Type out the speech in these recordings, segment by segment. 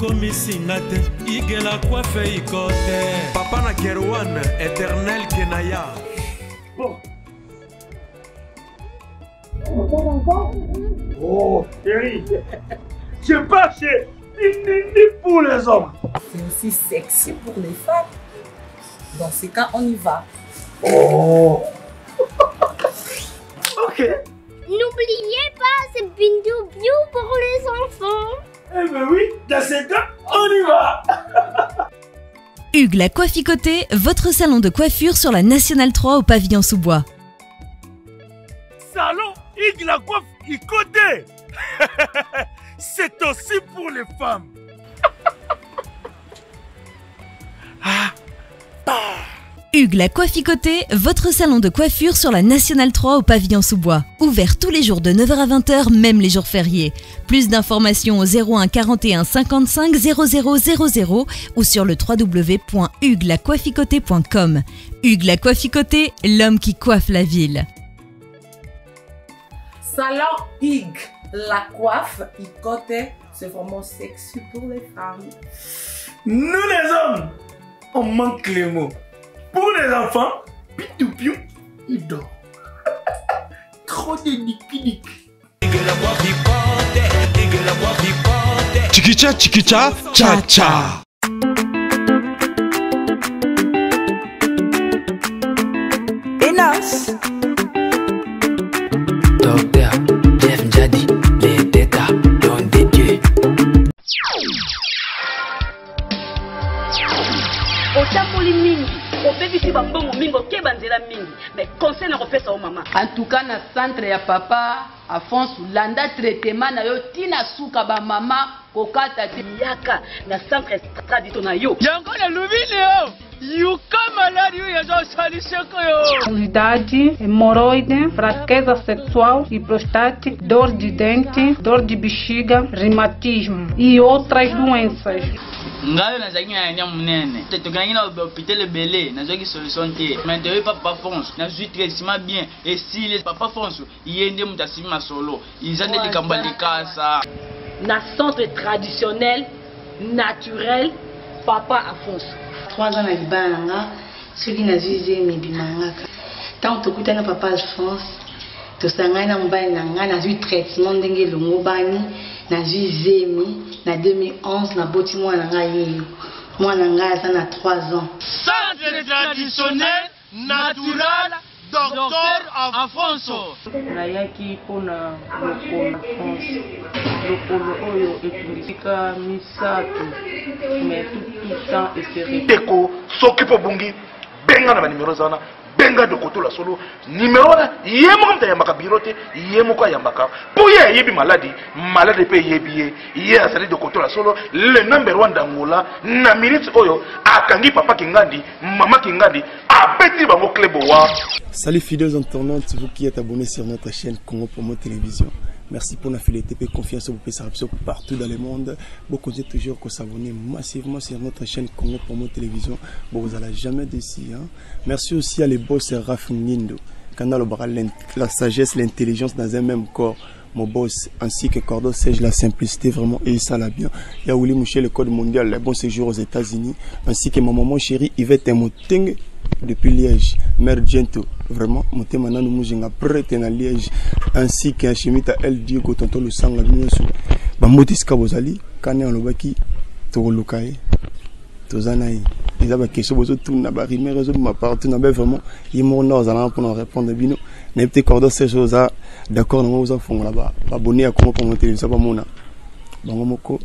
Komisinate, igela coiffe ikote. Papa na Kerwan, éternel Kenaya. Bon. Oh, chérie, je pas chez ni pour les hommes. C'est aussi sexy pour les femmes. Dans ces cas, on y va. Oh. Ok. N'oubliez pas, c'est Bindou Biou pour les enfants. Eh ben oui, dans ces cas, on y va. Hugues la Coifficoté, votre salon de coiffure sur la Nationale 3 au pavillon sous-bois. Salon Hugues la Coifficoté. C'est aussi pour les femmes. Hugues la Coifficoté, votre salon de coiffure sur la Nationale 3 au pavillon sous-bois. Ouvert tous les jours de 9h à 20h, même les jours fériés. Plus d'informations au 01 41 55 00 00 ou sur le www.huguelacoifficoté.com. Hugues la Coifficoté, l'homme qui coiffe la ville. Salon Hugues la Coifficoté, c'est vraiment sexy pour les femmes. Nous les hommes, on manque les mots. Pour les enfants, pitou-piou, il dort. Trop de niki-niki. Chikicha, chikicha, cha cha. Enas. Docteur Jeff Jadi, les détas, don des dieux. En tout cas, na centre ya papa Afonso landa traitement na yo tina suka ba mama kokata ti yaka na centre traditionnel yo. Yango na lubine yo. Yuka malade yo ya solution ko yo. Ansiedade, hemorroide, fraqueza sexual e prostática, dor de dente, dor de bexiga, reumatismo e outras doenças. Ngayo nazaki na nya munene tokangi na hôpital belé nazaki solution te maintenant papa Fonso nazwi traitement bien et si les papa Fonso yende mutasimi masolo izande likamba likasa na centre traditionnel naturel papa Afonso 3 ans na libala nga soki nazwi mibimangaka tant tokutana papa Alphonse tosangani na mobali na nga nazwi traitement ndenge elongo bani nazwi zemi na 2011 na boti mwana nga yeyo mwana nga aza na 3 ans. Centre traditionnel natural Docteur Afonso. Nayaki mpona lokolo Afonso. Lokolo oyo ekundisika misato mais tout temps espéré. Teko soki po bungi benga na ba numéro zana benga de koto la solo numéro na yemo mta yambaka birote yemo kwa yambaka po ye yebi maladi pe yebi ye asali de koto la solo le number 1 d'Angola na minute oyo akangi papa Kingandi mama Kingandi abeti bango klebo wa. Salut fidèles internautes, vous qui êtes abonnés sur notre chaîne Congo Promo Télévision. Merci pour la fidélité et confiance au PSRPSO partout dans le monde. Vous continuez toujours à s'abonner massivement sur notre chaîne Congo Promo Télévision. Bon, vous n'allez jamais d'ici. Hein? Merci aussi à les boss Raf Nindo, Canal la sagesse, l'intelligence dans un même corps. Mon boss ainsi que Cordo Sège, la simplicité vraiment et ça l'a bien. Il y a Willy Mouché, le code mondial, le bon séjour aux États-Unis, ainsi que ma maman chérie Yvette Moteng depuis Liège, Mère Gento, vraiment, mon thème maintenant nous mouillons après à Liège, ainsi qu'un chimite à El Diego, tonton le sang à l'union. Bamotis Kabozali, Kane en Lobaki, Torolokae, Tozanaï. Ils avaient quelque chose tout n'a pas rimé, réseau ma part, tout n'a pas vraiment, ils m'ont nous pour nous répondre bino. N'est peut-être Cordo Sège aux a d'accord, nous vous avons là-bas, abonné à comment pour télévision, pas mon Bangomoko.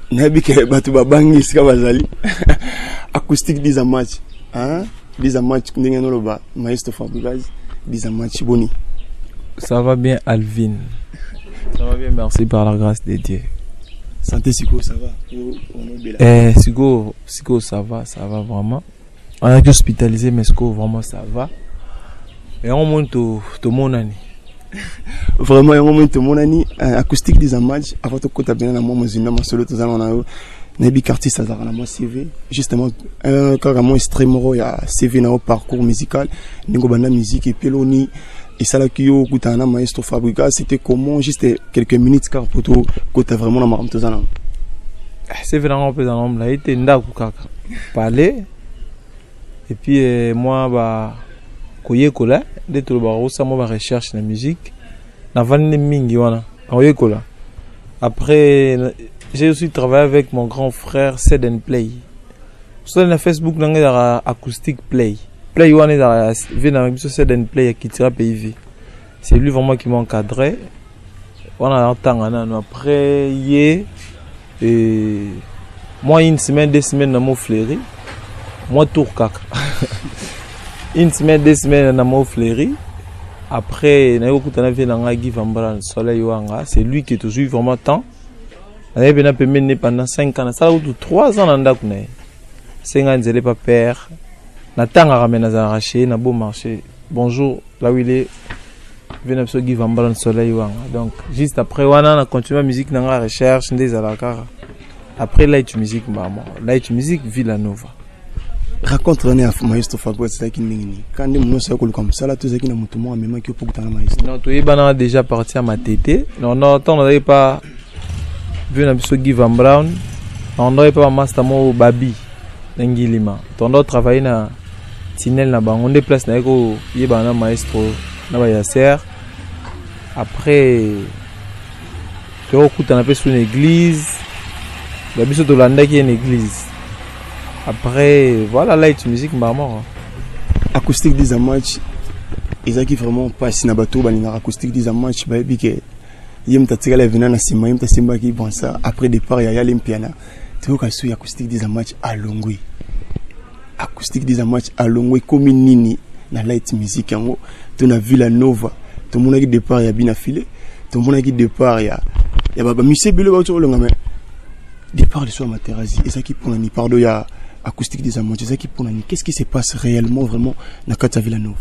Nabike batu babangi sika bazali acoustique des match hein des match ndenge no loba maestro Fabregas des match boni. Ça va bien Alvin. Ça va bien, merci par la grâce de Dieu. Santé Siko, ça va? Siko ça va vraiment. On a été hospitalisé mais Siko vraiment ça va. Et on monte tout mon année. Vraiment, il y a un moment où mon ami acoustique des matchs avant de côté bien la maman zina ma solo tous allons là Nabi Cartier ça dans mon CV justement carrément extrêmement il y a CV dans parcours musical ningo banda musique et peloni et ça là qui yo kutana maestro Fabregas c'était comment juste quelques minutes car pour tout côté vraiment na maram tous allons c'est vraiment peu dans l'homme là, il était ndaku kaka. Parler. Et puis moi bah koye kola, dès tout le barreau ça moi recherche la musique. Na vanne mingi wana. Koye kola. Après j'ai aussi travaillé avec mon grand frère Sed and Play. Sur le Facebook nanga da acoustic play. Play wana da vena biso Sed and Play qui tira PIV. C'est lui vraiment qui m'a encadré. On a entendu après hier et moi une semaine 2 semaines dans mon fleuri. Moi tour kaka. Une semaine 2 semaines dans mon fleuri. Après na yoku tana vient nga Guy Vambran soleil wanga, c'est lui qui est toujours vraiment temps. On a bien mené pendant 5 ans, ça ou 3 ans dans ndako na. 5 ans zélé pas père. Na tanga ramena za arraché na beau marché. Bonjour là où il est. Vient absolument Guy Vambran soleil wanga. Donc juste après on a continué la musique dans la recherche des alakara. Après Light Music maman, Light Music Villanova. Raconte-nous à Maestro Fago c'est qui nini. Quand nous nous sommes comme ça là tout ce qui n'a mutumo même qui pour dans Maestro. Non, tu es bana déjà parti à ma tété. Non non, on n'avait pas vu un absolument Guy Vambran. On n'avait pas master mo Babi Ngilima. On doit travailler na Tinel na bang. On déplace na ko yebana Maestro na ba Yasser. Après tu écoutes un peu sur une église. La biso de l'Anda qui est une église. Après, voilà, Light Music, maman. Acoustique des match, ils ont vraiment pas si nabato, balina acoustique des match, baby que yem tatika la venana sima, yem tasimba qui bon ça. Après départ, il y a l'impiana. Tu vois qu'à acoustique des match à Longwe. Acoustique des match à Longwe comme nini na Light Music en haut. Tu as vu la Nova. Tout le monde qui départ, il y a bien affilé. Tout le monde qui départ, il y a baba monsieur Bilo autour le gamin. Départ de soi Materazzi, et ça qui pour l'année, pardon, il y a acoustique des amours, c'est ça qui pour l'année. Qu'est-ce qui se passe réellement, vraiment, dans Kata Villanova?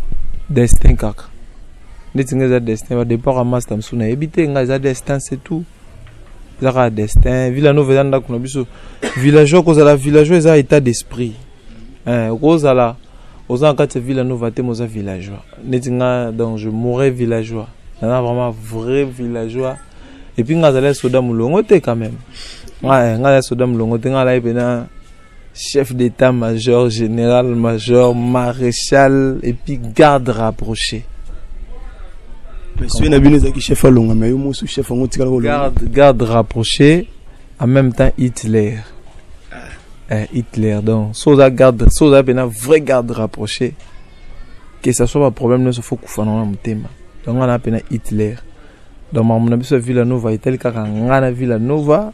Destin, kaka. Destin, destin, départ à Mastam Suna, éviter, destin, c'est tout. Zara destin, Villanova, dans la biso. Villageois, cause à la villageois, ils ont état d'esprit. Cause à la, aux en Kata Villanova, t'es moza villageois. Netinga, donc je mourrais villageois. Il y a vraiment vrai villageois. Et puis, on a soda moulongo, t'es quand même. Ouais, on a soda moulongo, t'es là, chef d'état-major, général-major, maréchal, et puis garde rapproché. Garde rapproché, en même temps Hitler. Hitler, donc, soda garde, soda bena vrai garde rapproché. Que ça soit pas problème, ne se faut qu'on fasse un thème. Donc, on a appelé Hitler. Donc, mon ami sur Villanova est tel qu'à Villanova.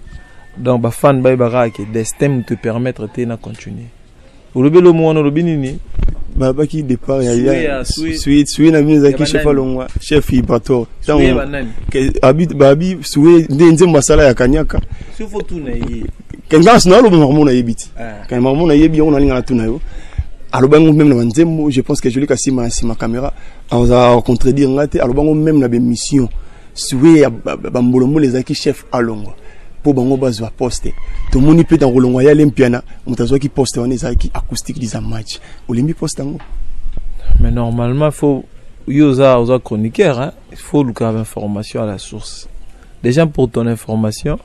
Donc, bah fan baibara qui destin te permettre de continuer. Au lieu de le mot, le binini. Bah qui départ il y a suite na musique qui chef alongwa chef ibato. Donc habite babi suite ndenze masala ya kanyaka. Si faut tout na yi. Kengas na lo marmo na yebiti. Quand marmo na yebi on a linga na tuna yo. Alors bango même na nzembo, je pense que je lui kassi ma caméra. On a contredire ngate alors bango même na be mission. Suite bambolomo les aki chef alongwa. Pour bango bazwa poster tout le monde peut dans rolongo ya lempiana mutazwa qui poster on est qui acoustique des match olimbi poster ngo mais normalement faut yoza aux chroniqueurs hein il faut le avoir information à la source déjà pour ton information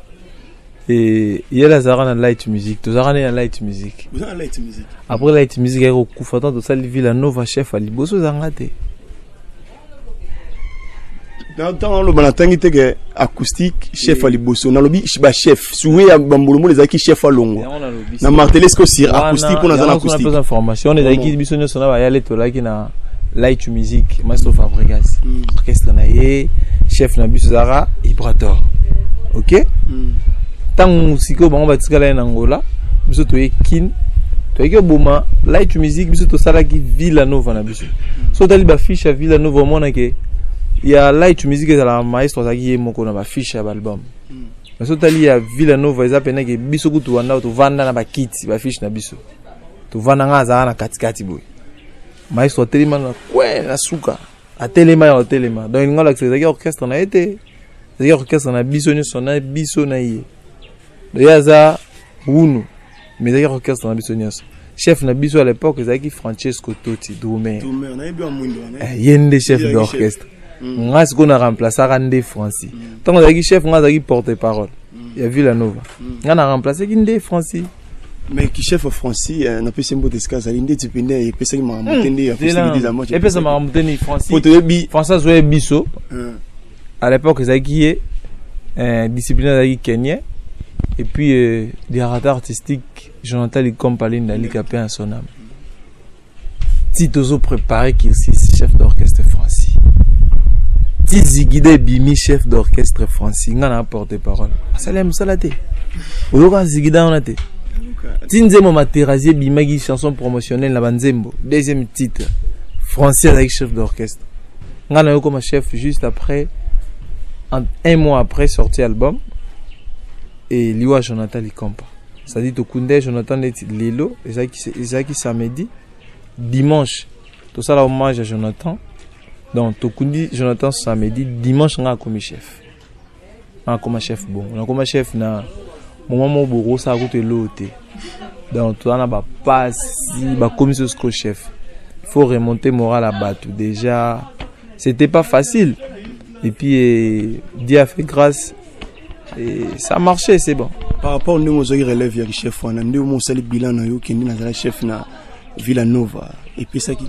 et il y a la zara na Light Music tu zara na Light Music vous avez Light Music après Light Music est au Koufatan de ça Villanova chef ali boso zangate. Dans le banatangi teke acoustique chef ali boso na lobi ba chef soué ya bambolomo les aki chef alongo na martelesco sur acoustique pour na zana acoustique on a information on est aki biso nyo sona ba yale to laki na Light Music Maestro Fabregas orchestre na ye chef na biso zara Ibrator OK tant siko bango batikala na Angola biso to yekin to yeke boma Light Music biso to sala ki Villanova na biso so tali ba fiche Villanova mona ke il y a Light Music et la Maestro Zagi moko na ba fiche ya album. Mais so tali ya Villanova eza pena ke biso kutu wanda to vanda na ba kit ba fiche na biso. To vanda nga za na katikati boy. Maestro telema na kwe na suka. A telema ya telema. Donc ngola que Zagi orchestre na été. Zagi orchestre na biso ni sona biso na ye. Do ya za unu. Mais Zagi orchestre na biso ni chef na biso à l'époque Zagi Francesco Totti Doumer. Doumer na bien mwindo na. Yende chef d'orchestre. Ngas qu'on a remplacé Randé Francis. Tant que chef, on a porte-parole. Il y a Villanova. On a remplacé Kinde Francis. Mais qui chef Francis, n'a pas simbo d'escase, il est typé et puis ça m'a monté des amours. Et puis ça m'a monté Francis. François Zoé Bisso. À l'époque, ils avaient disciplinaire kenyan. Et puis, directeur artistique, Jonathan Licompaline, la Ligue à son âme. Si tu as préparé qu'il soit chef d'orchestre Francis. Si Zigide Bimi, chef d'orchestre Francis, il a porte-parole. Ça l'aime, ça l'a été. Ou alors, Zigide, on a été. Si Nzemo Materazier Bimagi, chanson promotionnelle, la Banzembo, deuxième titre, Francis avec chef d'orchestre. On a eu comme chef juste après, un mois après, sorti album. Et Liwa Jonathan Likompa. C'est-à-dire que Kunde Jonathan Lelo, Ezaki samedi, dimanche, tout ça là hommage à Jonathan. Donc, Tokundi Jonathan samedi, dimanche, on a comme chef. On a comme chef bon. On a comme chef na moment où Boro ça a coûté l'autre. Donc, on a pas si, comme ce chef. Il faut remonter moral à battre. Déjà, c'était pas facile. Et puis, Dieu a fait grâce. Et ça a marché, c'est bon. Par rapport au nouveau relève, il y a chef, on a un nouveau bilan, qui est le chef na Villanova. Et puis ça qui.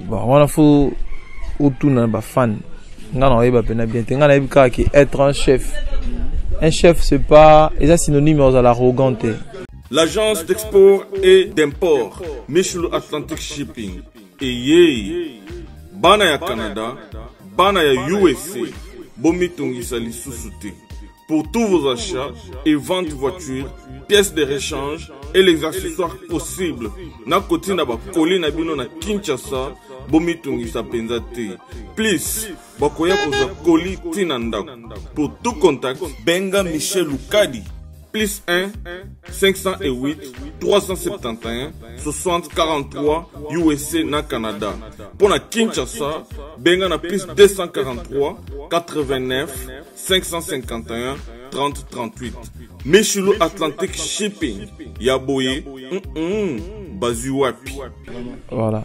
Bon, on a fait autour d'un fan. On a bien. On a être un chef. Un chef, c'est pas. Et ça, synonyme à l'arrogante. L'agence d'export et d'import, Michel Atlantic Shipping. Et yé, Banaya Canada, Banaya USA, Bomitungi Sali Susute. Pour tous vos achats et ventes de voitures, pièces de rechange et les accessoires possibles. Na koti na ba koli na bino na Kinshasa, Bomitungi sa penzate. Please, bakoya koza koli tinandako. Pour tout contact, Benga Michel Lukadi. Plus 1 508 371 60 43 USA na Canada. Pour la Kinshasa, Benga na plus 243 89 551 30 38. Michelo Atlantic Shipping. Yaboye, Bazuapi. Voilà.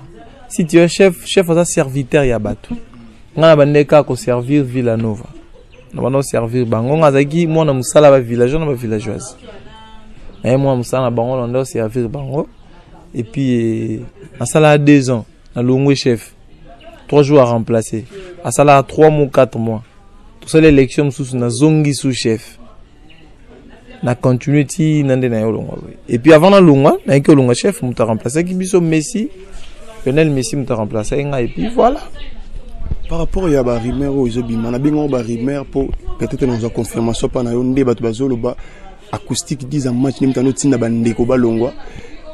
Si tu es chef à serviteur Yabatou. On a bandeka ko servir Villanova. On va servir bango ngazaki moi na musala ba villageois na ba villageoise. Et moi musala bango on doit servir bango. Et puis à sala à 2 ans, na longwe chef. 3 jours à remplacer. À sala à 3 mois 4 mois. Tout ça l'élection sous na zongi sous chef. Na continuity nande na yolonga. Et puis avant na longa, na que longa chef muta remplacer ki biso Messi. Lionel Messi muta remplacer nga et puis voilà. Par rapport à la rumeur, on a bien une rumeur pour peut-être nous confirmation par un débat acoustique 10 match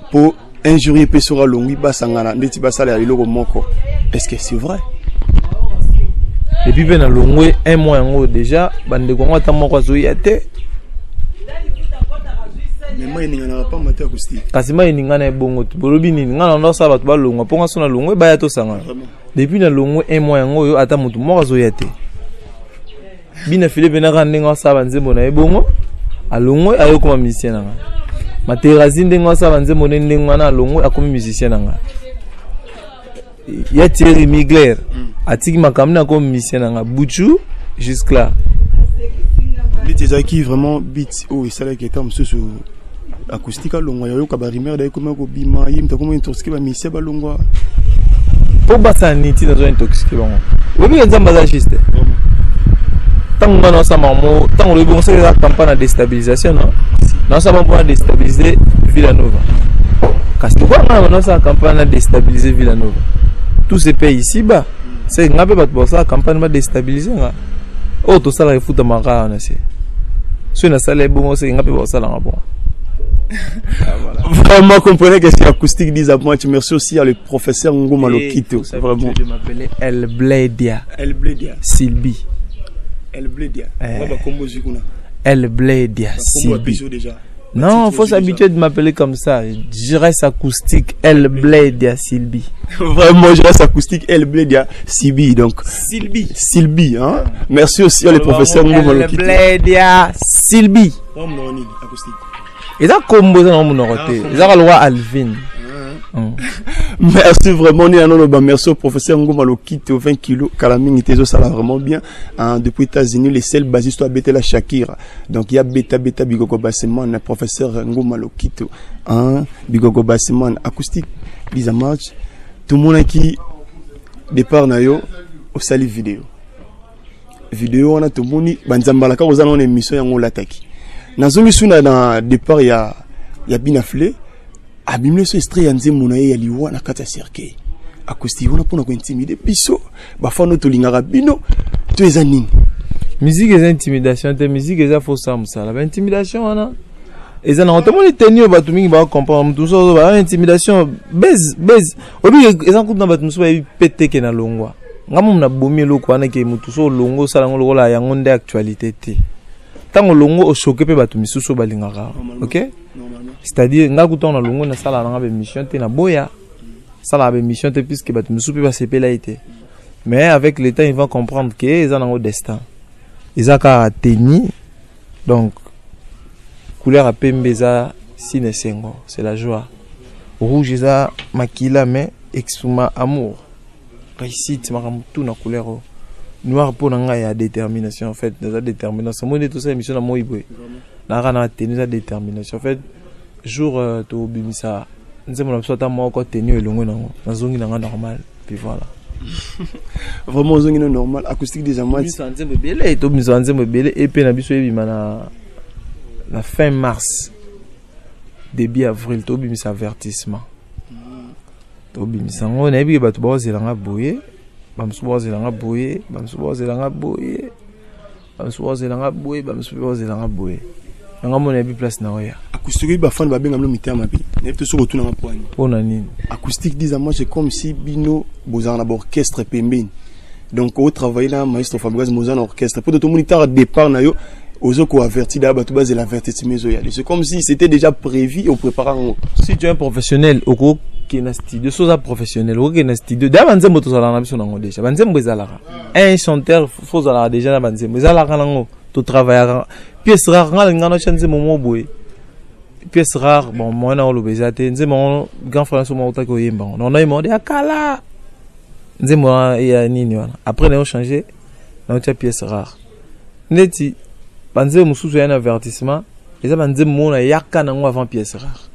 pour injurier Pessoa Longi Basangana, est-ce que c'est vrai? Et puis ben Longwe un mois en haut déjà, bande Kongo tamoko zoyate. Mais moi il n'y en a pas matière acoustique. Kasima il n'y en a bongo, bolobi ni ngana ndo sa bato ba Longwa, ponga sona Longwe ba ya to sanga. Depuis na Longwe un mois en haut ata mutu moko zoyate. Bina Philippe na kandenga sa banzembo na ebongo. A Longwe ayo comme musicien nanga. Materazine ndenga sa banzembo ndenga na Longwe akomi musicien nanga. Ya Thierry Migler atiki makamna comme musicien nanga Bouchou jusque-là. Qui vraiment beat oh et ça là qui est sur acoustique Longwa yo ka ba rumeur d'ailleurs comment ko bima yim ta comment intoxiqué ba musicien ba Longwa. Po basa niti na zo intoxiqué bango. Obi nzamba za juste. Tant que ça mamo, tant le bon c'est la campagne de déstabilisation non. Non ça va pour déstabiliser Villanova. Parce que quoi non ça campagne de déstabiliser Villanova. Tous ces pays ici bas, c'est ngabe bat pour ça campagne de déstabiliser nga. Oh tout ça là il faut te marrer on sait. Si on a ça les bon c'est ngabe pour ça là bon. Vraiment comprenez que c'est acoustique 10 match. Merci aussi à le professeur Ngoma Lokito. Vraiment. Je m'appelais El Bledia. El Bledia. Sylvie. El Bledia. El Bledia. Sylvie. Non, il faut s'habituer de m'appeler comme ça. Je reste acoustique El Bledia Sylvie. Vraiment, je reste acoustique El Bledia Sylvie. Donc, Sylvie, hein. Merci aussi à le professeur Ngoma Lokito. El Bledia Sylvie. Et ça, combo, ça, on a noté. Ça, le roi Alvin. Merci vraiment, merci au professeur Ngouma Lokito, 20 kilos, Kalaming Tezo, ça va vraiment bien. Depuis les États-Unis, les seuls basistes à Betela Shakira. Donc il y a Beta Bigogo Basseman, professeur Ngouma Lokito, Bigogo Basseman, acoustique, Lisa March, tout le monde qui départ nayo au sali vidéo. Vidéo, on a tout le monde, Banzambala, quand vous avez une émission, on l'attaque. Dans une émission, dans départ, il y a Binaflé. Abimle so extrait ya nzembo na ye ya liwa na kati ya cercueil acoustique on a pour ko intimider biso ba fa no to lingaka bino to eza nini musique eza intimidation te musique eza fausse musala ba intimidation wana eza na to moni tenir ba to mingi ba comprendre tout ça ba intimidation base obi eza kutu na ba muso ba pété ke na longwa ngamu na bomi loko wana ke mutu so longo sala ngolo la yango nde actualité te tango longo o choquer pe ba to misuso ba lingaka OK. C'est-à-dire, nga kuton na longo na sala na mission te na boya. Sala ba mission te puisque ba musupi ba sepe la été. Mais avec le temps, ils vont comprendre que ils ont un destin. Ils ont qu'à tenir. Donc couleur à pembeza sine sengo, c'est la joie. Rouge eza makila mais exuma amour. Réussite maramutu na couleur noir pour nga ya détermination en fait, la détermination. Moi tout ça émission na moibwe. Na rana tenir la détermination en fait. Jour to bimisa nzembo na sota moko tenir elongo nango nazongi nanga normal puis voilà. Vraiment zongi normal acoustique déjà moi bimisa nzembo belé to bimisa nzembo belé et pe na biso ebima na fin mars début avril to bimisa avertissement to bimisa ngo na bi ba to bozelanga boye bamsu bozelanga boye bamsu bozelanga boye bamsu bozelanga boye bamsu bozelanga boye nga mona bi place na oya acoustique ba fan ba benga mlo mitama bi ne peut se retourner en poigne pona nini acoustique disant moi c'est comme si bino bozana na orchestre pembeni donc au travail là maestro Fabrice Mozana orchestre pour tout le monde tard départ na yo ozo ko averti da ba to base l'avertissement zo ya c'est comme si c'était déjà prévu au préparant. Si tu es un professionnel oko qui na studio soza professionnel oko qui na studio da banzembo to sala na biso nango déjà banzembo ezalaka un chanteur faut zala déjà na banzembo ezalaka nango to travailler pièce rare ngana chanze momo boy pièce rare bon moi na lo bezate nzemo grand frère so mo ko yemba on a demandé akala nzemo ya nini wana après on a changé na autre pièce rare neti banze mususu ya un avertissement les banze mona yaka na ngo avant pièce rare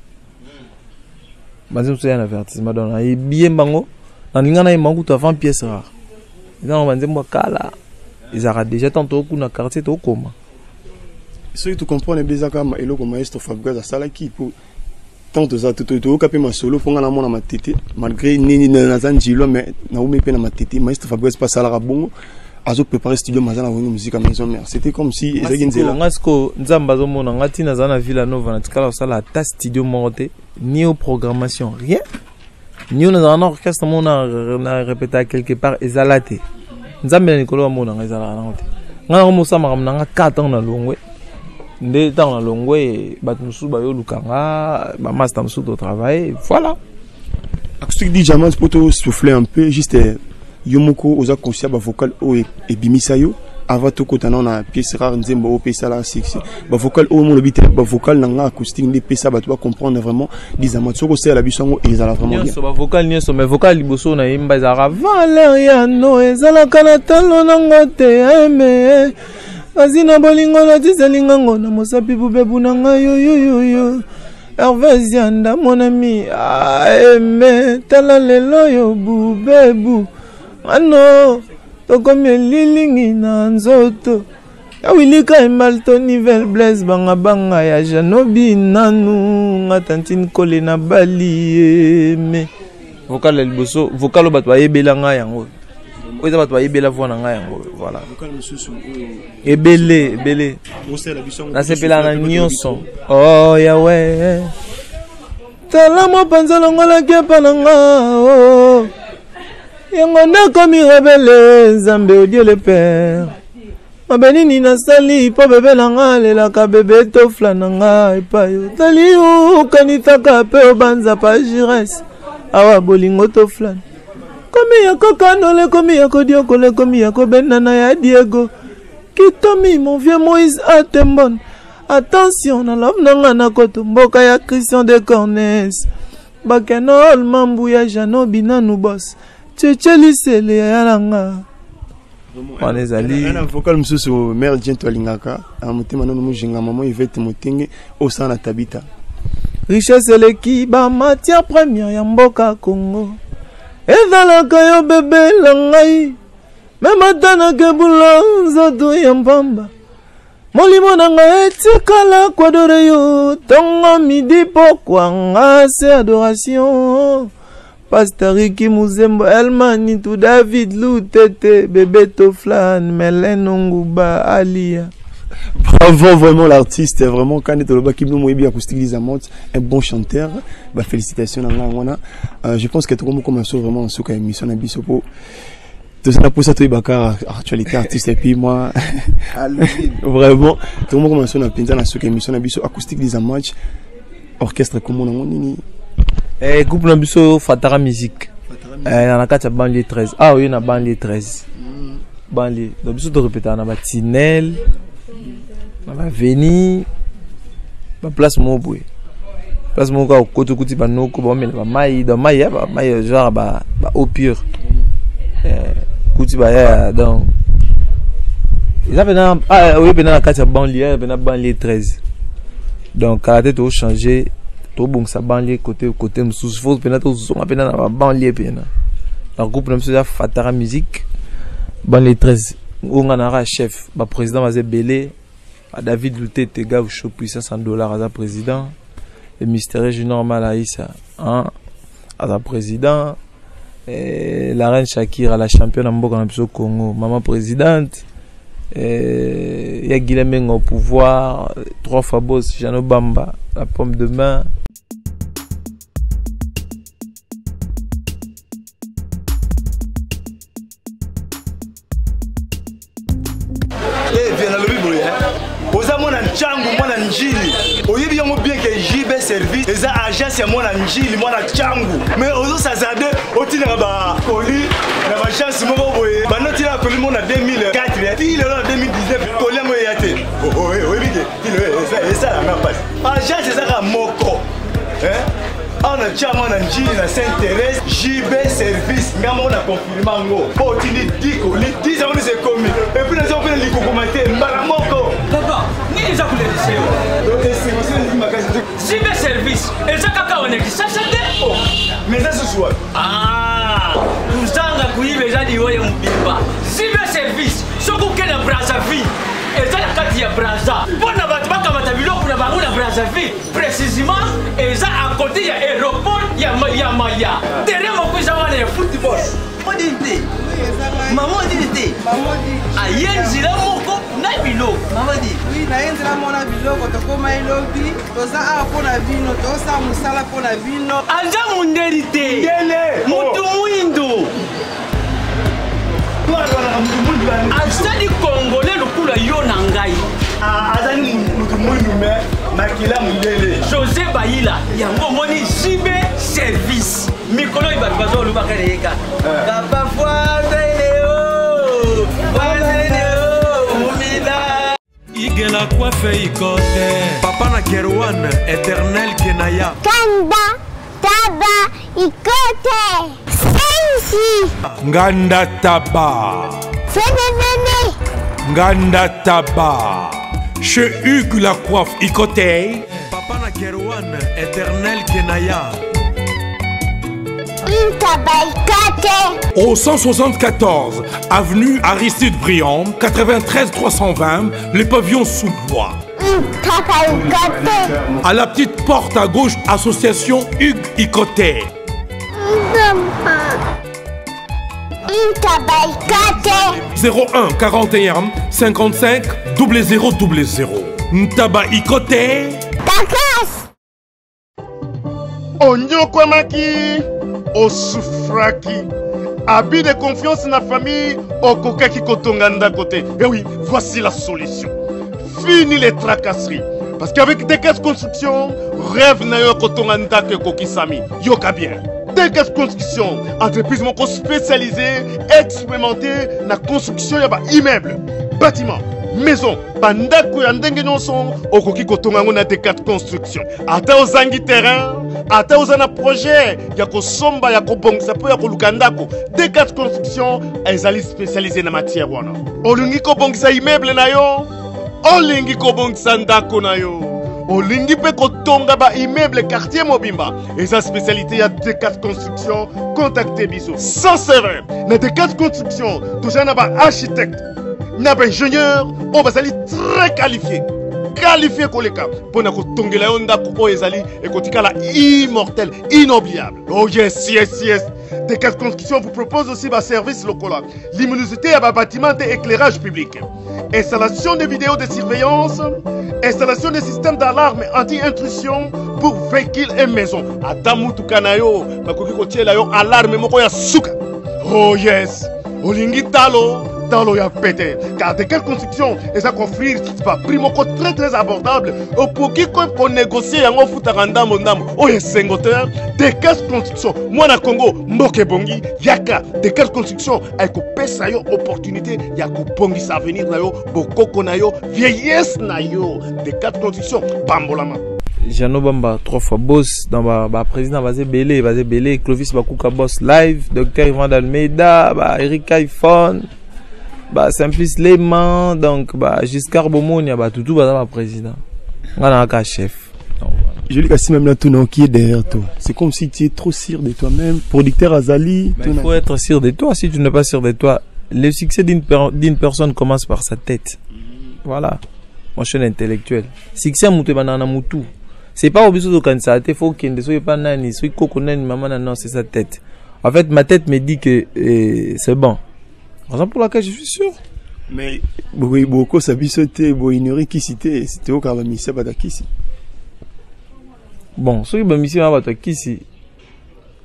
banze mususu ya un avertissement donc na bien bango na ngana imangu to avant pièce rare ils banze mo kala ils aura déjà tantôt kuna quartier to koma. Ce que tu comprends les bizakama et le maestro Fabrice sala qui pour tant de ça tout capé ma solo pour ngana mona ma tete malgré nini na zanjilo mais na umi pe na ma tete maestro Fabrice pas sala bongo azo préparer studio mazana woni musique à maison mère c'était comme si ezagenzela ngasko nzamba zo mona ngati na zana Villa Nova na tikala sala ta studio monté ni au programmation rien ni on a un orchestre mona na répéter quelque part ezalate nzamba nikolo mona ngazala na ngote ngana mo sama kamna nga 4 ans na longwe nde temps na longwe bat musu ba yo lukanga ba master musu de travail voilà acoustique dit jamais pour te souffler un peu juste yomoko oza conscient ba vocal o et bimisayo avant tout quand on a pièce rare nzembo o pesa la six ba vocal o mon bité ba vocal na acoustique ni pesa ba tu vas comprendre vraiment disant soko c'est la bisango et ça vraiment bien so ba vocal ni so mais vocal liboso na yimba za Valeriano ezala kana talo na ngote aime azina bolingo na tiselinga ngona mosapi bubebu na ngayo yo Hervé Zianda mon ami aime tala lelo yo bubebu ano tokomi lilingi na nzoto ya wilika emalto nivel blaise banga ya janobi nanu ngatantine kole na bali me vocal liboso vocal bato bayebela nga yango oza bato bayebela voix na nga yango voilà ebele nasepela na nyonso oh yawe tala mopanza longolaki epa na nga oh yango nakomi rebele nzambe odie le père mabe nini nasali mpo bebe na nga lelaka bebe tofla na nga epai otali okanitaka mpe obanza pa jires awa bolingo toflani komi ya kokanole komi ya kodiokole komi ya kobendana ya diego kitomi mon vieux Moïse Atembon attention na love na nga na koto mboka ya Christian de Cornes Bakenol Mambuya Jano Binanu Boss. Tchélisele Yalanga. On est allé. Un vocal monsieur sur mère Djento Lingaka. En moté maintenant nous jinga maman Yvette Motingue au sein de Tabita. Richesse l'équipe matière première Yamboka Congo. Et dans la caillou bébé langai. Même atana kebula zoto Yambamba. Molimo nanga etikala kwa doreyo. Tongo midi pokwa nga c'est adoration. Pastariki Muzembo, Elmani, tout David, Loutete, Bébé Toflan, Melenonguba, Alia. Bravo vraiment l'artiste, vraiment quand il est au bien acoustique Lisamont, un bon chanteur. Bah félicitations je pense que tout le monde commence vraiment sur une émission à Bissopo. Tout ça pour ça tout Bakar actualité artiste et puis moi vraiment tout le monde commence à penser sur une émission à Bissopo acoustique Lisamont orchestre comme on a groupe Nabiso Fatara Musique. On a 4 banlieue 13. Ah oui, on a banlieue 13. Banlieue. Nabiso de répéter on a Tinel, on a Veni, on place Moboué. Place Moka au côté côté banoko ba mais ba mai dans mai ba mai genre ba au pur. Côté ba ya donc. Ils avaient dans ah oui, ben dans 4 banlieue, ben dans banlieue 13. Donc caractère tout changer. Tout bon ça banlieue côté sous faut peut-être on appelle dans banlieue bien la groupe même ça Fatara Musique banlieue 13 on a chef ba président va Belé David Loutete gars au puissance $100 à président et Mystère Junior Malaïsa hein à président et la reine Shakira la championne en Mboka na biso Congo maman présidente et ya Guilhem au pouvoir 3 fois boss Jano Bamba la pomme de main. Changu mwana njili oyebi yango bien que JB service eza agence ya mwana njili mwana changu mais ozo sazade otina ba colis na ba chance moko boye banoti na colis mona 2004 puis le 2019 colis mo yate oyebi que eza la même passe agence eza ka moko on a chama na njili na Saint-Thérèse JB service ngamo na confirmer ngo otini diko li 10 ans c'est commis et puis les gens les commenter mbala moko papa ni za kuleliseo JB service eza kaka wana kisasate mais ça se soit tuzanga kuibe jadi woye mbimba JB service soko kena Brazzaville eza la kati ya Brazza bona batu bakamata biloko na bango na Brazzaville précisément eza à côté ya aéroport ya Maya derrière mokuza wana ya football modité maman dit ayenzila moko na biloko maman dit oui na yenzila mona biloko to koma elobi toza a pona bino toza musala pona bino anja munderité ngele mutu mwindo azali congolais lokula yo na ngai azali mutu mwindu me makila mundele José Bayila yango moni JB service mikolo ibatu bazo lubaka leka papa foideleo mumila igela coiffe ikote papa na Kerwan éternel Kenaya Kanda taba ikote sensi Nganda Taba Fenenene Nganda Taba chez Hugues la coiffe Ikote papa na Kerwan éternel Kenaya Au 174 avenue Aristide Briand 93 320 les pavillons sous bois. À la petite porte à gauche association Hugues Ikote. 01 41 55 0000 Ntaba Ikote. Onyokwamaki osufraki habit de confiance na famille okokaki kotonga ndako te. Et oui, voici la solution. Fini les tracasseries. Parce qu'avec Dekes Construction, rêve na yo kotonga ndako kokisami. Yoka bien. Dekes Construction, entreprise moko spécialisée, expérimentée na construction ya ba immeuble, bâtiment, maison bandako ya ndenge nyonso okoki kotonga yango na D4 construction ata ozangi terrain ata oza na projet ya kosomba ya kobongisa mpo ya koluka ndako D4 construction ezali spécialisé na matière wana olingi kobongisa immeuble na yo olingi kobongisa ndako na yo olingi mpe kotonga ba immeuble quartier mobimba eza spécialité ya D4 construction contacte biso sans serveur na D4 construction toza na ba architecte na ba ingénieur on bazali très qualifié koleka pona kotongela yo ndako oyo ezali ekotikala immortel inoubliable. Oh yes D4 construction vous propose aussi ba service local luminosité ya ba bâtiment et éclairage public, installation de vidéos de surveillance, installation de systèmes d'alarme anti-intrusion pour véhicules et maisons. Adamu tukanayo bakoki kotiela yo alarme moko ya suka. Oh yes olingi talo ya pété car D4 construction eza offrir pas prix moko très abordable opoki ko négocier yango futaka ndambo oyo sengoteur D4 construction mwana Congo mboke bongi yaka D4 construction ay ko pesa yo opportunité ya ko bongisa avenir na yo bokoko na yo vieillesse na yo D4 construction bambolama. Jano Bamba 3 fois boss dans ba président basé belé Clovis Bakuka boss live docteur Ivan Almeida ba Eric iPhone ba Simplice Leyman donc ba Giscard Bomonia ba tout ba président ngana ka chef. Je lui casse même là tout nom qui est derrière toi. C'est comme si tu es trop sûr de toi-même. Producteur Azali. Il faut être sûr de toi. Si tu n'es pas sûr de toi, le succès d'une personne commence par sa tête. Voilà. Moi je suis un intellectuel. Succès mouté banana moutou. C'est pas obligé de cancer, il faut qu'il ne soit pas nani, soit coconut, maman, non, c'est sa tête. En fait, ma tête me dit que c'est bon. Raison pour laquelle je suis sûr. Mais, beaucoup s'habille sauter, ignorer qui c'était au cas où ça va d'acquis. Bon, ceux qui mission va d'acquis.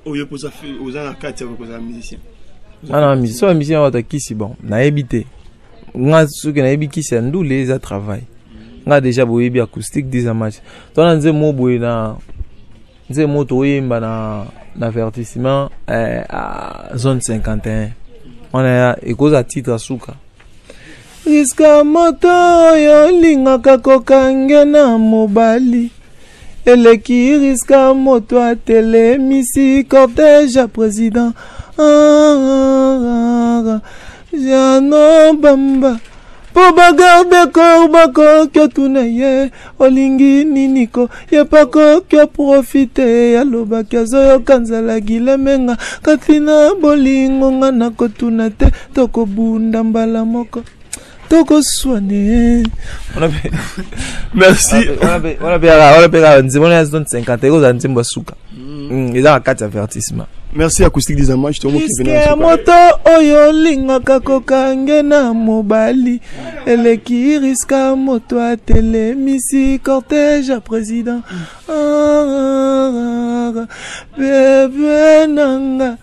Oh, il y a pour ça, aux gens à 4, c'est un musicien. Ah non, mission va d'acquis, bon, n'a évité. Moi, ceux qui n'a évité, c'est un doux, les a travaillé. Nga déjà boye bi acoustique des match to na nze mo boye na nze mo to yimba na avertissement à zone 51 on a ekoza titre suka riska moto yo linga kakokange na mobali eleki riska moto atele misi cortège à président Jano Bamba po bagarde korbako kyo tunaye olingi niniko yepako kyo profite aloba kazo kanzala gilemenga katina bolingo ngana kotunate toko bunda mbala moko toko soigner. Merci. On a payé nzimona zone 50 euros za nzimbo suka. Ils ont 4 avertissements. Merci acoustique des amas, je te montre que venir. Moto oyo linga kakokange na mobali eleki riska moto atele misi cortège à président bébé nanga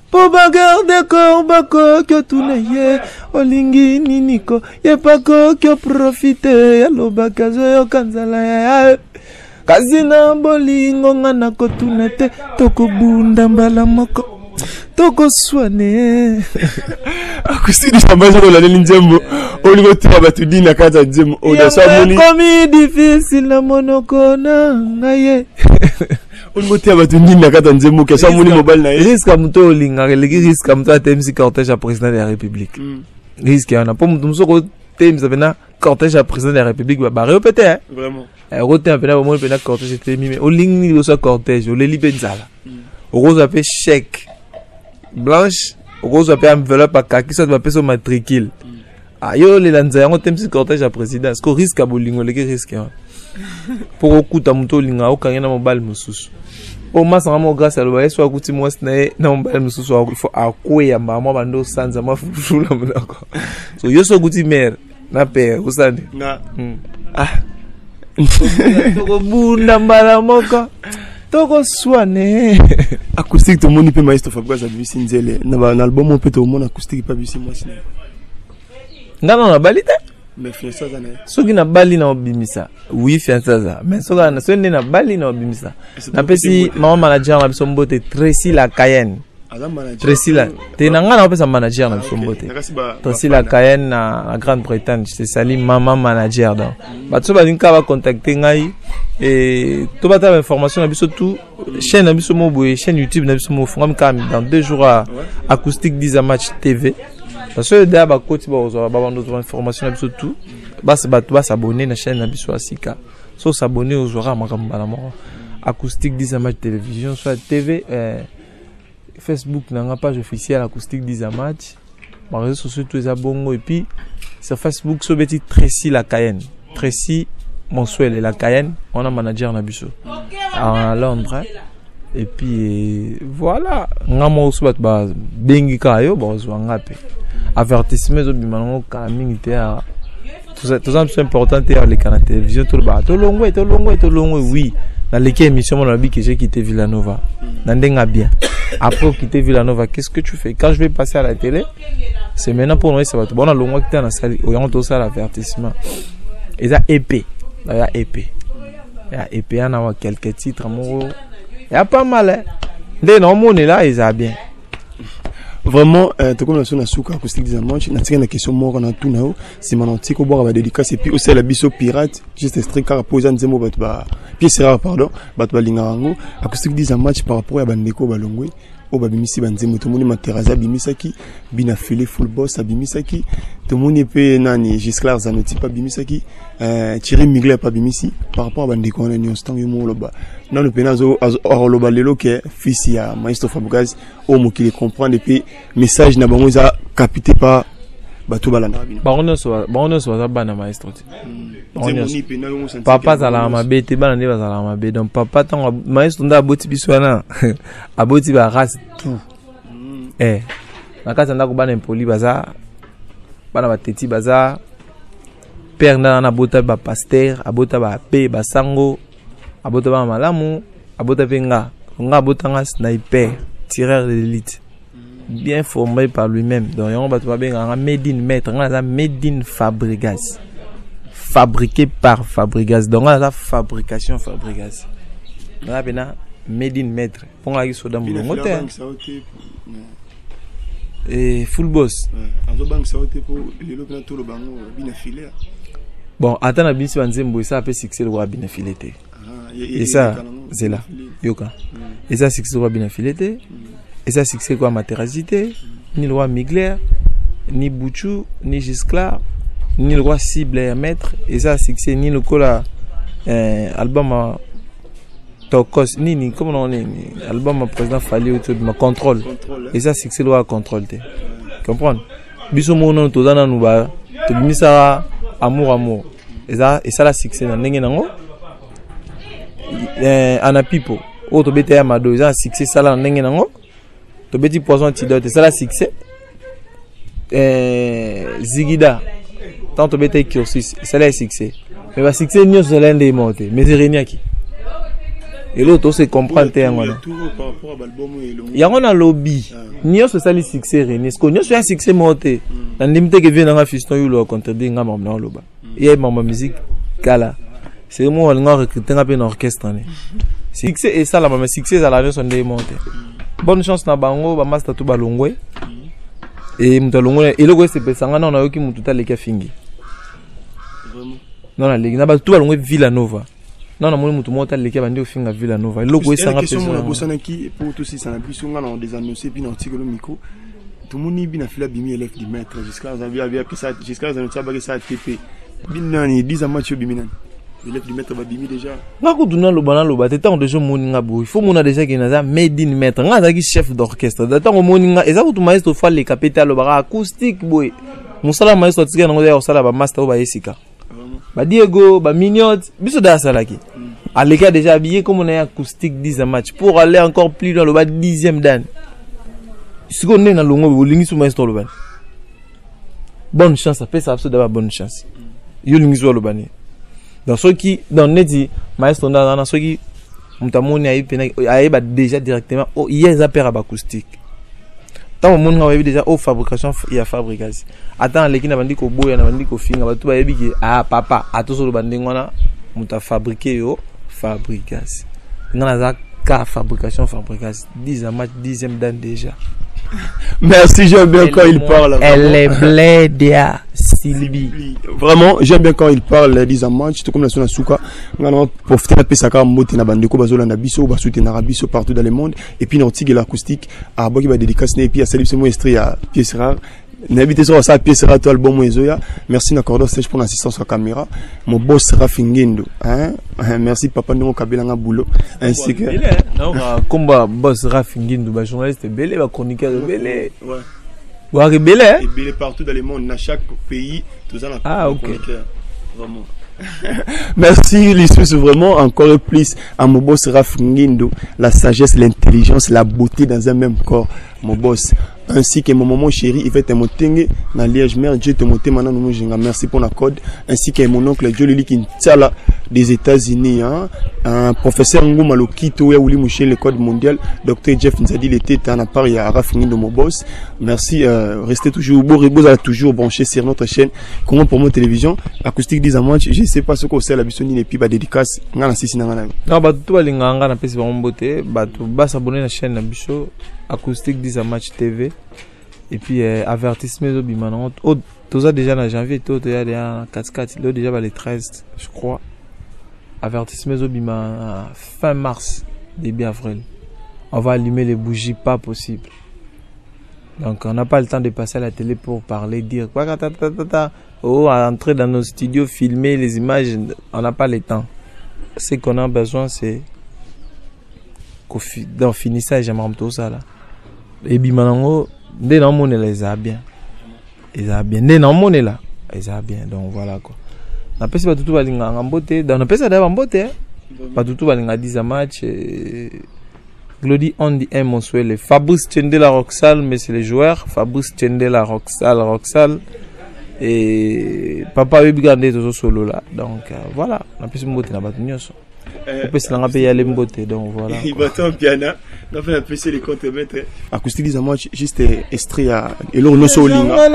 po bagarde korbako kyo tunaye olingi niniko yepako kyo profite aloba kazo yo kanzala ya kazina bolingo ngana kotunete toko bunda mbala moko toko soigner acoustique du sambaza ko la nzembo olingo tia batudi na kata nzembo oda samoni comme difficile na monoko na ngaye olingo tia batudi na kata nzembo ke samoni mobile na risque muto olinga religi risque muto atemsi cortège à président de la République risque yana po muto musoko temsi bena cortège à président de la République ba répéter hein vraiment roté un peu là au moins pena cortège était mimé o lingi lo so cortège o leli benzala o rose appelé chèque blanche o rose appelé enveloppe à kaki ça va payer matricule ayo le lanza yango temsi cortège à président est-ce que risque à bolingo le risque pour okuta muto linga o kangena mobile mususu o masanga mo grâce à lo ba so akuti mo sna na mobile mususu il faut akweya mama bando sanza mafulula munako so yo so kuti mère na père usane na toko bunda mbala moko toko soigner acoustique to moni pe maestro Fabrice Abisi nzele na album on peut to mona acoustique pas bisi moi sina ngana na balite mais fiança za na soki na bali na obimisa oui fiança za mais soka na sonne na bali na obimisa na pesi mama manager na biso mbote Tracy la Cayenne Tracy là, t'es un manager dans son beauté. Tracy la Cayenne à Grande-Bretagne, c'est Salim maman manager dans. Bah tu vas dire qu'on va contacter ngai et tu vas avoir information na biso tout chaîne na biso mo boye chaîne YouTube na biso mo fongam kam dans 2 jours à acoustique 10 match TV. Parce que derrière ba côté ba avoir d'autres informations na biso tout. Bah c'est ba tu vas s'abonner na chaîne na biso Asika. So s'abonner aux jours à makamba la mort. Acoustique 10 match télévision soit TV Facebook n'a pas page officielle acoustique 10 match. Les réseaux sociaux tous les abonnés et puis sur Facebook sur petit Tracy la Cayenne. Tracy mensuel et la Cayenne, on a manager na biso à Londres et puis voilà, ngamo so bat ba bengi kayo bo zo ngape. Avertissement zo bimango ka mingi te a tout ça c'est important te les canaux télévision tout le bas to longo oui. Dans les émissions mon ami que j'ai quitté Villanova. Nandenga bien. Après quitter Villanova, qu'est-ce que tu fais? Quand je vais passer à la télé, c'est maintenant pour nous ça va. Bon, on a le mois qui est dans la salle, on a tout ça l'avertissement. Et ça épée. Il y a épée. Il y a épée, on a quelques titres amoureux. Il y a pas mal. Dès non on est là, ils a bien. Vraiment, tout comme la son asuka acoustique des amanches, na tika na question mort na tout nao, c'est mon antique au boire ba dédicace et puis aussi la biso pirate, juste strict car poser nzemo bat ba pièce rare pardon, bat ba lingarango, acoustique des amanches par rapport à bandeko balongwe, o ba bimisi banzemo to moni materaza bimisaki, bina fele full boss abimisaki, to moni pe nani Gisclar Zanotti pa bimisaki, Thierry Migler pa bimisi par rapport à bandeko na nyonstan yo mo loba. Non le penazo loba lelo ke fils ya maestro Fabregas o mo qui les comprend depuis message na bango za capté par bato balanda bino barono so za bana maestro papa za la mabete bana ne za la mabe donc papa tant maestro nda boti biswana aboti ba race tout nakata nda ko bana impoli baza bana bateti baza père na bota ba pasteur abota ba pe ba sango abota ba malamu abota penga nga abota sniper tireur de l'élite bien formé par lui-même donc on va trouver un made in maître on a made in Fabregas fabriqué par Fabregas donc on a la fabrication Fabregas on a bien made in maître pour la soda mon moteur et full boss bon attends la bisi banzembo ça peut succès le roi bien fileté et ça c'est là yoka et ça succès le roi bien fileté. Et ça, c'est quoi matéracité, ni le roi Migler, ni Bouchou, ni Gisclar, ni le roi Cible et Maître. Et ça, c'est ni le cola album Tokos, ni comment on est, album président Fali autour de ma contrôle. Et ça, c'est le roi contrôle. Comprendre? Biso mono to dana nuba, to bimisa amour. Et ça la succès na ndenge nango. Anapipo, auto bete amado, ça succès ça la ndenge nango. To petit poisson antidote, ça la succès. Zigida, tant to bete cursus, ça la succès. Mais va succès n'y a pas de monter, mais c'est rien qui. Et l'autre se comprend tellement. Il y a un lobby. N'y a pas de succès rien. Est-ce qu'on y a un succès monté? Dans limite que vient dans un fiston you le contredire nga mam na loba. Il y a ma musique kala. C'est moi on a recruté un peu un orchestre. Succès et ça la même succès à la vie sont démontés. Bonne chance na bango ba master tout balongwe et mutalongwe et logo c'est pesanga na yoki mututa leka fingi vraiment non na leki na ba tout balongwe Villanova non na moni mutu mota leka bandi ofinga Villanova et logo esanga pesanga na bosana ki pour tous ces sana biso nga na des annoncés puis na article micro tout moni bina fila bimi élève du maître jusqu'à avez appris ça jusqu'à ça ba ça TP binani 10 ans match bimi nani élève du maître babimi déjà ngako duna lobana loba tetango déjà moninga bo il faut mona déjà que naza made in maître nga zaki chef d'orchestre tetango moninga eza kutu maestro fa le capital lobara acoustique boy musala maestro tika ngo ya osala ba master ba esika ba Diego ba Mignot biso da salaki aleka déjà habillé comme on est acoustique 10 match pour aller encore plus dans le bas 10e dan ce qu'on est dans longo bolingi sou maestro lobana bonne chance ça fait ça d'abord bonne chance yo lingi sou lobana dans ceux qui dans neti maestro dans ceux qui mutamoni aiba déjà directement oh hier za père acoustique tant mon nga déjà au fabrication il y a Fabregas attends les qui na bandi ko boya na bandi ko finga batu ba yebi papa atoso lo bandi ngona muta fabriquer yo Fabregas ngana za cas fabrication 10 match 10e dan déjà. Merci, j'aime bien quand il parle. Elle est Blédia Sylvie. Vraiment, j'aime bien quand il parle 10 match, tout comme la Sona Souka. On a profité de Pesaka, Moti na Bandeko, Bazola Nabiso, Basouté Narabiso partout dans le monde. Et puis, Nautique et l'acoustique, à Boki va dédicace, et puis à Salib Semo Estri à Pièce Rare. N'habitez sur ça, Pièce Rare, toi, album Moezoya. Merci, Nakordo Stage pour l'assistance à la caméra. Mon boss sera Fingendo. Merci, Papa Ndongo Kabelanga Boulot. Ainsi que. Non, combat boss Rafingendo, journaliste belé, chroniqueur belé. Ouais. Ouais, belé. Et belé partout dans le monde, dans chaque pays, tout ça. Ah, ok. Vraiment. Merci Lissus, vraiment encore plus à mon boss Rafingendo, la sagesse, l'intelligence, la beauté dans un même corps, mon boss. Ainsi que mon maman chéri, il va te monter dans Liège, mère, Dieu te monter maintenant, nous merci pour la code. Ainsi que mon oncle Joe Lili Kintala des États-Unis, un professeur Ngouma Lokito, Ouli Mouché, le code mondial, Dr. Jeff Nzadi, l'été, en part, il y a Rafingin de mon boss. Merci, restez toujours beau, toujours branché sur notre chaîne. Comment pour mon télévision, acoustique 10 match, je sais pas ce qu'on sait, la bisonine et puis, dédicace, non, bah, tout le monde a fait son beauté, bah, s'abonner à la chaîne, la bicho. Acoustique 10 match TV et puis avertissement au biman tout ça déjà en janvier tout déjà 4 là déjà les 13 je crois avertissement au biman fin mars début avril on va allumer les bougies pas possible donc on n'a pas le temps de passer à la télé pour parler dire quoi entrer dans nos studios filmer les images on n'a pas le temps ce qu'on a besoin c'est dans finissage j'aimerais tout ça là et bimanango dès non monnaie là ils bien dès non monnaie là ils bien donc voilà quoi na pesi ba tutu balinga ngambote dans na pesi da bambote ba tutu balinga 10 match Glody on dit un mensuel Fabrice Tchendela Roxal mais c'est les joueurs Fabrice Tchendela Roxal et papa Webigande tout solo là donc voilà na pesi mbote na batu nyonso donc voilà. Il va en piano. On fait apprécier les contre-mètres. Acoustique 10 match juste Estria et l'on no solinga.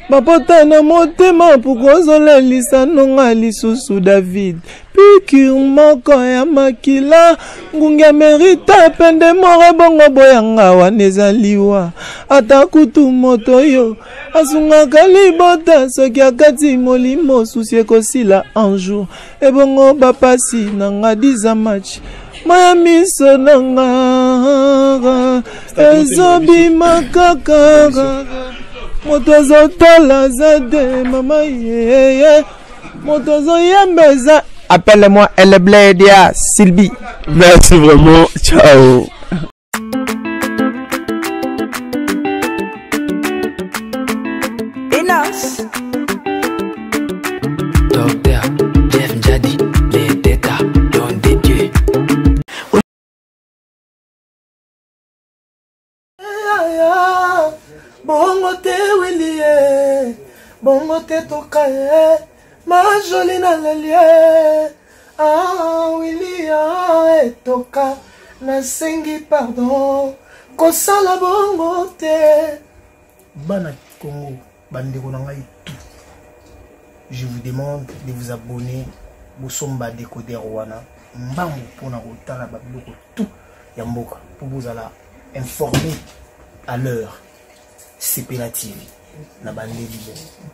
Bapota na motema pukozola lisanonga lisusu David piqûre moko ya makila ngunga merita pende mora bongo boyanga waneza liwa ata kutu moto yo asunga kalibota soki akati molimo susi ekosila un jour ebongo bapasi nanga 10 match maya miso nanga ezobima kaka motozo tala zade mama yeye motozo yembeza appelle-moi Elle Blédia Sylvie. Merci vraiment, ciao. Enos Docteur Jeff Njadi, les détas don de Dieu. Bongo te Willie, bongo te tokaye, ma jolie na lelie. Ah Willie toka, na sengi pardon, kosala bongo te. Bana Congo, bandeko na ngai tout. Je vous demande de vous abonner, bosomba décodeur wana, mbangu pona kotala babiloko tout ya mboka pour vous alla informer à l'heure. CPLA TV,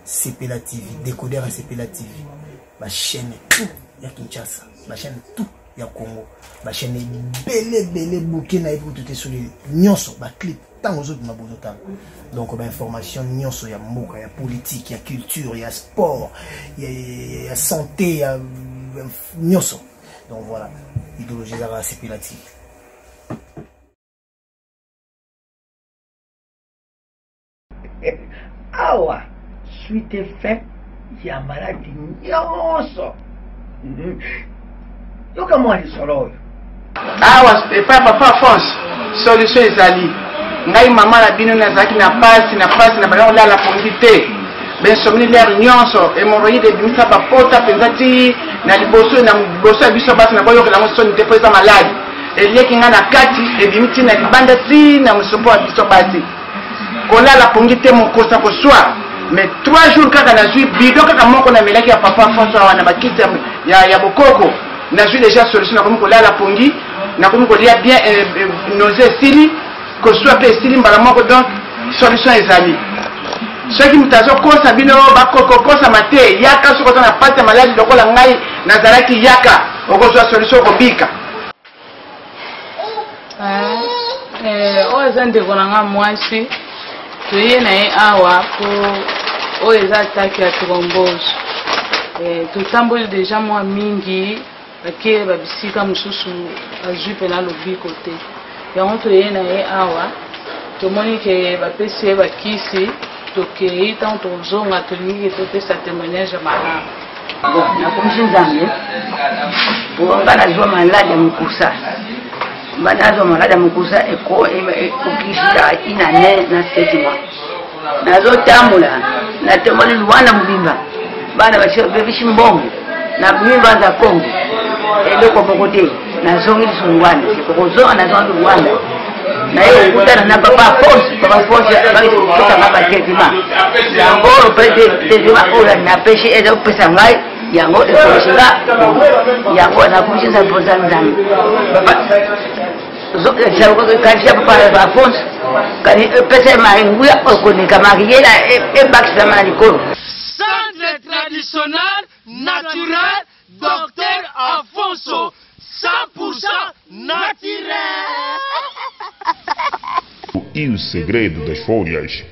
CPLA TV, décodeur et CPLA TV, ma chaîne tout, ya Kinshasa, ma chaîne tout, ya Congo, ma chaîne belé bouquet na tout est sur les nyonso, ma clip, tant aux autres ma bonne donc ma information nyonso, ya mboka, ya politique, ya culture, ya sport, ya santé, ya nyonso, donc voilà, idéologie à CPLA TV. Awa suite fait ya maladi nyonso yoka mwali solo awa epa papa France solution ezali ngai mama na bino nazaki na pasi na bana la pongi te ben somni l'air nyonso hémorroïde bimisa bapota penzati na liboso ya biso basi na boyo kela mosoni te pesa maladi elieki nga na kati ebimiti na libanda ti na musopo ya biso basi kolala pongi te mokosa koswa mais 3 jours kaka na zui bido kaka moko na melaki ya papa François wana bakiti ya bokoko nazwi déjà solution nakomi kolia la pongi nakomi kolia bien nausée esili kosua mpe esili mbala moko donc solution ezali soki moto azokosa bino bakokokosama te yaka soki oza na pasi ya maladi lokola ngai nazalaki yaka okozwa solution okobika oyo eza ndeko na nga mwasi toye na ye awa po oyo eza atake ya thrombose totamboli deja mwa mingi ake babisika mosusu azwi mpena lobiko te yango toye na ye awa tomoni ke bapesi ye bakisi tokei ntango tozonga tolingi ke topesa témoignage ya malamu bon nakomisi nzambe po nga nazwa maladi ya mokusa nga nazwa maladi ya mokusa ekokisika ina ne na 7 mois nazotambola natomoli lwanda mobimba bana bebisi mbongo na mimba za kongo eloko moko te nazongi liso lwanda sekokozonga nazongi lwanda naye okutana na papa force bakitokanga batraitement yango traitement oyo napesi eza kopesa ngai yango ekolesinga yango nakomisinza mpoza nzambe kalisia papa bafonse kani epesa mari nguya okoneka mari ye ebakisama na likolo. Centre traditionnel naturel Dr Afonso 100% naturel. O segredo das folhas